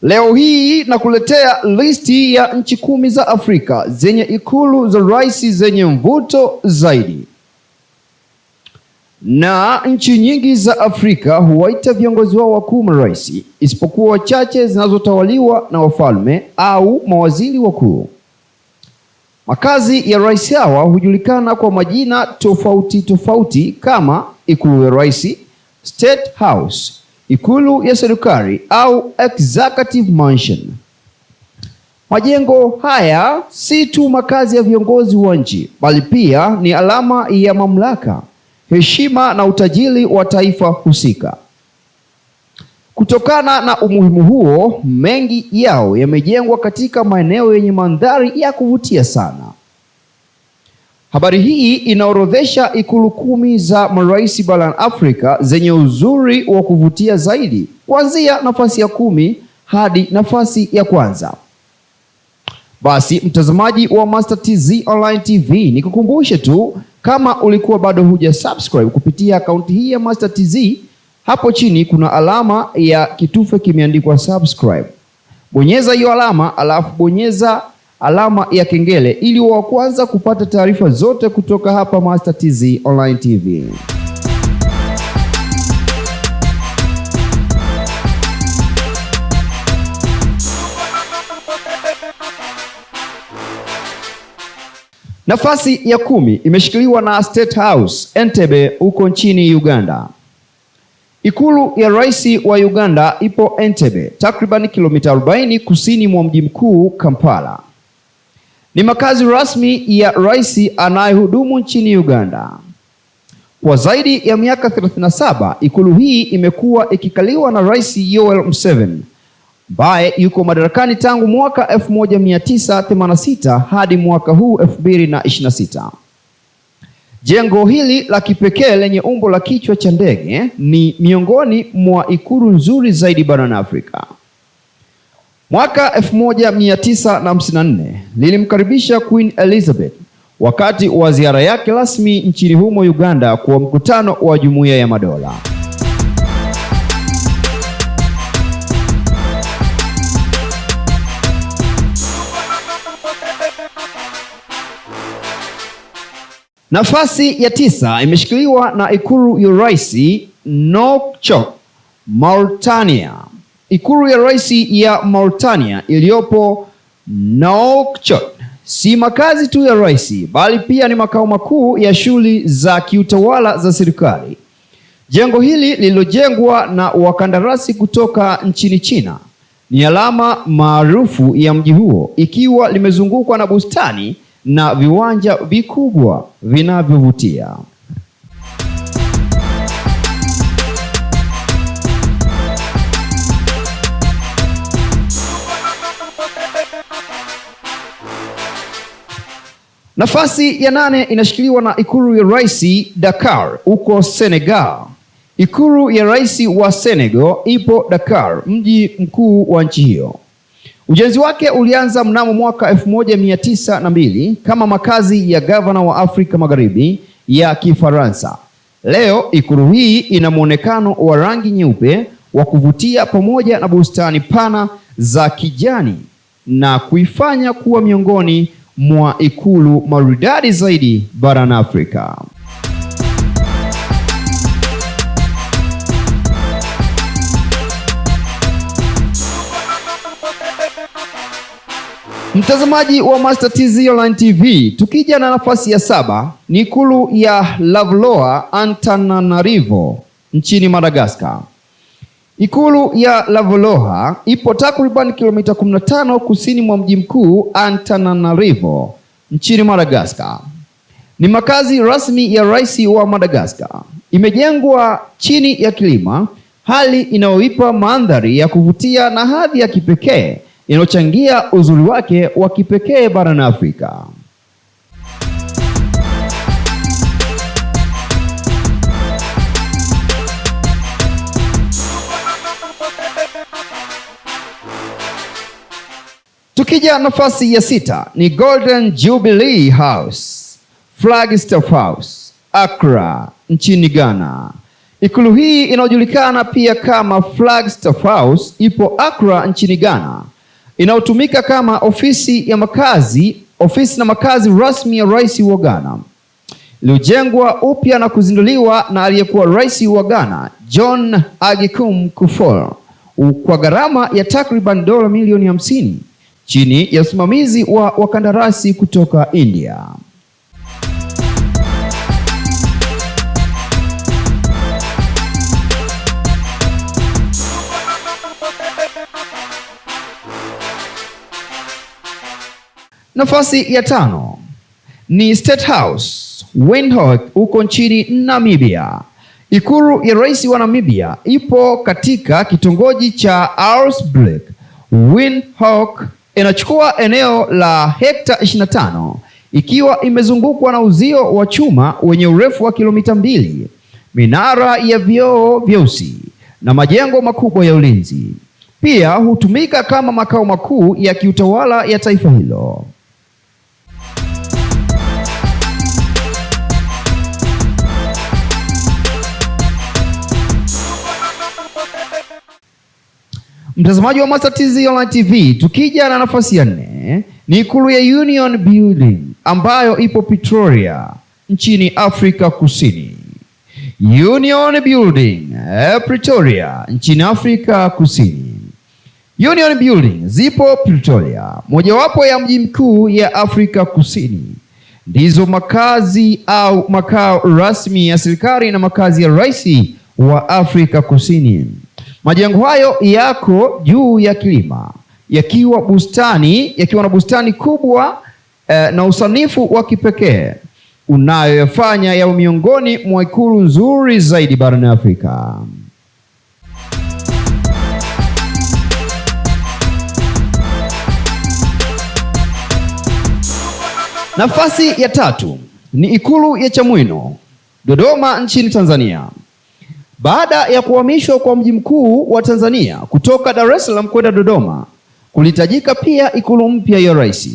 Leo hii nakuletea listi ya nchi 10 za Afrika zenye ikulu za rais zenye mvuto zaidi. Na nchi nyingi za Afrika huwaita viongozi wao wakuu marais, isipokuwa chache zinazotawaliwa na wafalme au mawaziri wakuu. Makazi ya rais hawa hujulikana kwa majina tofauti tofauti kama ikulu ya rais, State House, ikulu ya serikali au Executive Mansion. Majengo haya si tu makazi ya viongozi wa nchi, bali pia ni alama ya mamlaka, heshima na utajiri wa taifa husika. Kutokana na umuhimu huo, mengi yao yamejengwa katika maeneo yenye mandhari ya kuvutia sana. Habari hii inaorodhesha ikulu 10 za marais barani Afrika zenye uzuri wa kuvutia zaidi, kuanzia nafasi ya 10 hadi nafasi ya kwanza. Basi mtazamaji wa Master TZ Online TV, nikukumbushe tu, kama ulikuwa bado huja subscribe kupitia akaunti hii ya Master TZ, hapo chini kuna alama ya kitufe kimeandikwa subscribe. Bonyeza hiyo alama, alafu bonyeza alama ya kengele ili wa kwanza kupata taarifa zote kutoka hapa Master TZ Online TV. Nafasi ya 10 imeshikiliwa na State House, Entebbe, huko nchini Uganda. Ikulu ya rais wa Uganda ipo Entebbe, takriban kilomita 40 kusini mwa mji mkuu Kampala. Ni makazi rasmi ya rais anayehudumu nchini Uganda. Kwa zaidi ya miaka 37, ikulu hii imekuwa ikikaliwa na Rais Yoweri Museveni, ambaye yuko madarakani tangu mwaka 1986 hadi mwaka huu 2026. Jengo hili la kipekee lenye umbo la kichwa cha ndege ni miongoni mwa ikulu nzuri zaidi barani Afrika. Mwaka 1954 lilimkaribisha Queen Elizabeth wakati wa ziara yake rasmi nchini humo Uganda kwa mkutano wa Jumuiya ya Madola. Nafasi ya 9 imeshikiliwa na ikulu ya rais Nouakchott, Mauritania. Ikulu ya rais ya Mauritania iliyopo Nouakchott si makazi tu ya rais, bali pia ni makao makuu ya shughuli za kiutawala za serikali. Jengo hili lililojengwa na wakandarasi kutoka nchini China ni alama maarufu ya mji huo, ikiwa limezungukwa na bustani na viwanja vikubwa vinavyovutia. Nafasi ya 8 inashikiliwa na ikulu ya rais Dakar, huko Senegal. Ikulu ya rais wa Senegal ipo Dakar, mji mkuu wa nchi hiyo. Ujenzi wake ulianza mnamo mwaka 1902 kama makazi ya gavana wa Afrika Magharibi ya Kifaransa. Leo ikulu hii ina muonekano wa rangi nyeupe wa kuvutia pamoja na bustani pana za kijani na kuifanya kuwa miongoni mwa ikulu maridadi zaidi barani Afrika. Mtazamaji wa Master TZ Online TV, tukija na nafasi ya 7 ni ikulu ya Lavaloa, Antananarivo, nchini Madagascar. Ikulu ya Lavaloa ipo takriban kilomita 15 kusini mwa mji mkuu Antananarivo, nchini Madagascar. Ni makazi rasmi ya rais wa Madagascar. Imejengwa chini ya kilima, hali inayoipa mandhari ya kuvutia na hadhi ya kipekee inayochangia uzuri wake wa kipekee barani Afrika. Tukija nafasi ya 6 ni Golden Jubilee House, Flagstaff House, Accra, nchini Ghana. Ikulu hii inayojulikana pia kama Flagstaff House ipo Accra nchini Ghana, inayotumika kama ofisi na makazi rasmi ya rais wa Ghana. Iliyojengwa upya na kuzinduliwa na aliyekuwa rais wa Ghana John Agyekum Kufuor kwa gharama ya takriban dola milioni 50 chini ya usimamizi wa wakandarasi kutoka India. Nafasi ya 5 ni State House Windhoek huko nchini Namibia. Ikulu ya rais wa Namibia ipo katika kitongoji cha Aartsburg. Windhoek inachukua eneo la hekta 25 ikiwa imezungukwa na uzio wa chuma wenye urefu wa kilomita 2, minara ya vioo vyeusi na majengo makubwa ya ulinzi. Pia hutumika kama makao makuu ya kiutawala ya taifa hilo. Mtazamaji wa Master TZ Online TV, tukija na nafasi ya 4 ni ikulu ya Union Building ambayo ipo Pretoria nchini Afrika Kusini. Union Building, Pretoria nchini Afrika Kusini. Union Building zipo Pretoria, mojawapo ya mji mkuu ya Afrika Kusini. Ndizo makazi au makao rasmi ya serikali na makazi ya rais wa Afrika Kusini. Majengo hayo yako juu ya kilima yakiwa na bustani kubwa na usanifu wa kipekee unayoyafanya yawe miongoni mwa ikulu nzuri zaidi barani Afrika. Nafasi ya 3 ni ikulu ya Chamwino, Dodoma nchini Tanzania. Baada ya kuhamishwa kwa mji mkuu wa Tanzania kutoka Dar es Salaam kwenda Dodoma, kulihitajika pia ikulu mpya ya rais.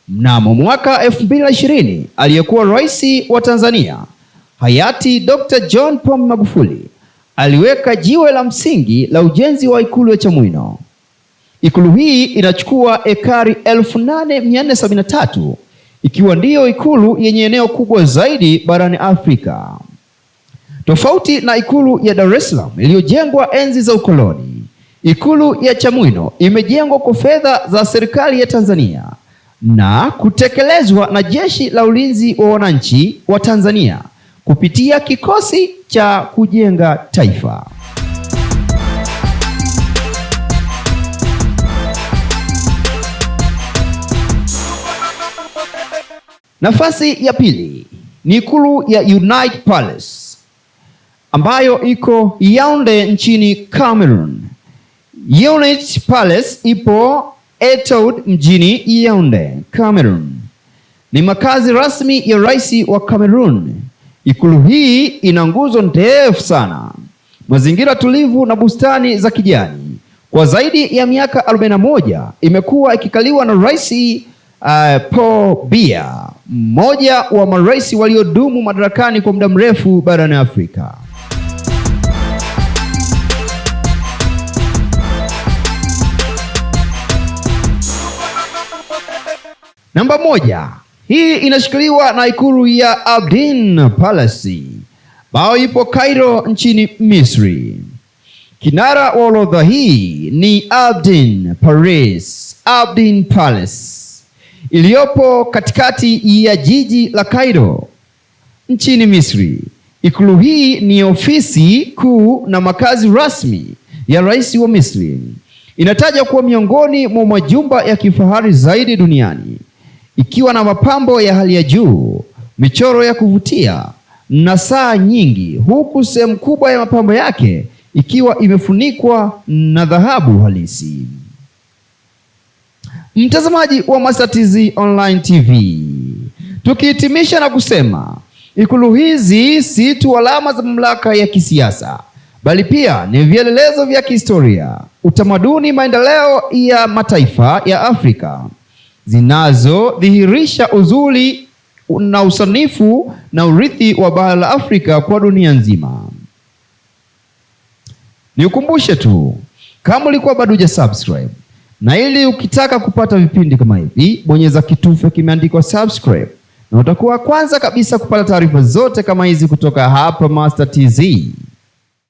Mnamo mwaka 2020, aliyekuwa rais wa Tanzania hayati Dr. John Pombe Magufuli aliweka jiwe la msingi la ujenzi wa ikulu ya Chamwino. Ikulu hii inachukua ekari 8473 ikiwa ndiyo ikulu yenye eneo kubwa zaidi barani Afrika. Tofauti na ikulu ya Dar es Salaam iliyojengwa enzi za ukoloni, ikulu ya Chamwino imejengwa kwa fedha za serikali ya Tanzania na kutekelezwa na Jeshi la Ulinzi wa Wananchi wa Tanzania kupitia Kikosi cha Kujenga Taifa. Nafasi ya 2 ni ikulu ya Unity Palace ambayo iko Yaounde nchini Cameroon. Unity Palace ipo Etoud mjini Yaounde, Cameroon. Ni makazi rasmi ya rais wa Cameroon. Ikulu hii ina nguzo ndefu sana, mazingira tulivu na bustani za kijani. Kwa zaidi ya miaka 41 imekuwa ikikaliwa na Rais Paul Biya, mmoja wa marais waliodumu madarakani kwa muda mrefu barani Afrika. Namba 1, hii inashikiliwa na ikulu ya Abdin Palace ambayo ipo Cairo nchini Misri. Kinara wa orodha hii ni Abdin Palace iliyopo katikati ya jiji la Cairo nchini Misri. Ikulu hii ni ofisi kuu na makazi rasmi ya rais wa Misri. Inataja kuwa miongoni mwa majumba ya kifahari zaidi duniani, ikiwa na mapambo ya hali ya juu, michoro ya kuvutia na saa nyingi, huku sehemu kubwa ya mapambo yake ikiwa imefunikwa na dhahabu halisi. Mtazamaji wa Master TZ Online TV, tukihitimisha na kusema ikulu hizi si tu alama za mamlaka ya kisiasa, bali pia ni vielelezo vya kihistoria, utamaduni, maendeleo ya mataifa ya Afrika, zinazodhihirisha uzuri na usanifu na urithi wa bara la Afrika kwa dunia nzima. Niukumbushe tu, kama ulikuwa bado hujasubscribe, na ili ukitaka kupata vipindi kama hivi, bonyeza kitufe kimeandikwa subscribe, na utakuwa kwanza kabisa kupata taarifa zote kama hizi kutoka hapa Master TZ.